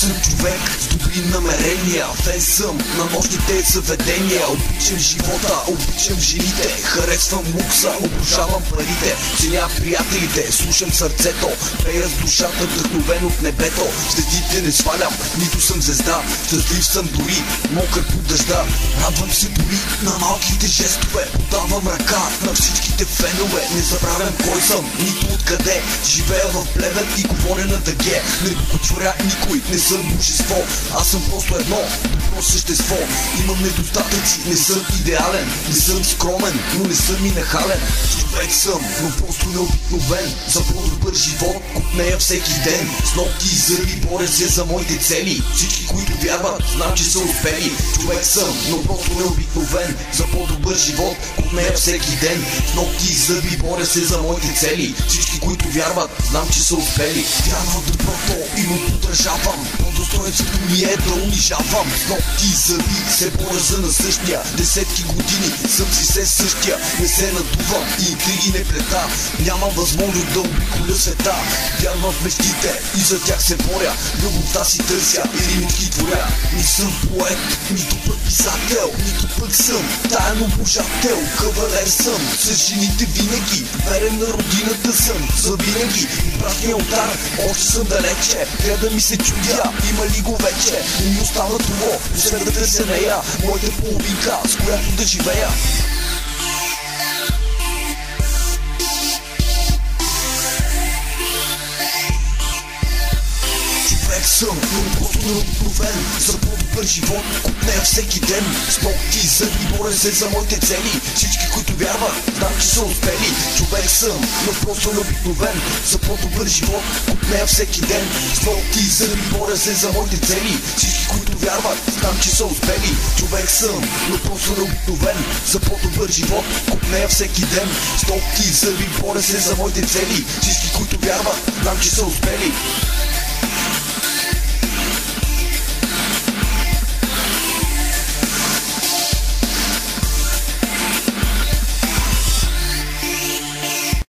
съм човек с добри намерения, фен съм на нощните заведения. Обичам живота, обичам жените, харесвам лукса, обожавам парите, ценя приятелите, слушам сърцето, пея с душата, вдъхновен от небето. Следите не свалям, нито съм звезда, щастлив съм дори мокър по дъжда. Радвам се дори на малките жестове, подавам ръка на всичките фенове. Не забравям кой съм, нито откъде, живея в Плевен и говоря на дъге. Не боготворя никой, не съм божество, аз съм просто едно добро същество. Имам недостатъци, не съм идеален, не съм скромен, но не съм и нахален. Човек съм, но просто необикновен, за по-добър живот купнея всеки ден. С ногти и зъби боря се за моите цели, всички, които вярват, знам, че са успели. Човек съм, но просто необикновен, за по-добър живот купнея всеки ден. С ногти и зъби боря се за моите цели, всички, които вярват, знам, че са успели. Вярвам в доброто и му поддържавам, по-достоинството ми е да унижавам. С ногти и зъби се боря за насъщния, десетки години съм си се същия. Не се надувам и интриги не плета, нямам възможност да обиколя света. Вярвам в мечтите и за тях се боря, любовта си търся и римички творя. Не съм поет, нито пък писател, нито пък съм таен обожател. Кавалер съм, с жените винаги, верен на родината съм, завинаги. Празния олтар, още съм далече, гледа ми се чудя, има ли го вече. Не ми остава това, освен да търся нея, моята половинка, с която да живея. Човек съм, но просто необикновен, за по-добър живот купнея всеки ден. С ногти и зъби боря се за моите цели, всички, които вярват, знам, че са успели. Човек съм, но просто необикновен, за по-добър живот купнея всеки ден. С ногти и зъби боря се за моите цели, всички, които вярват, знам, че са успели. Човек съм, но просто необикновен, за по-добър живот купнея всеки ден. С ногти и зъби боря се за моите цели, всички, които вярват, знам, че са успели.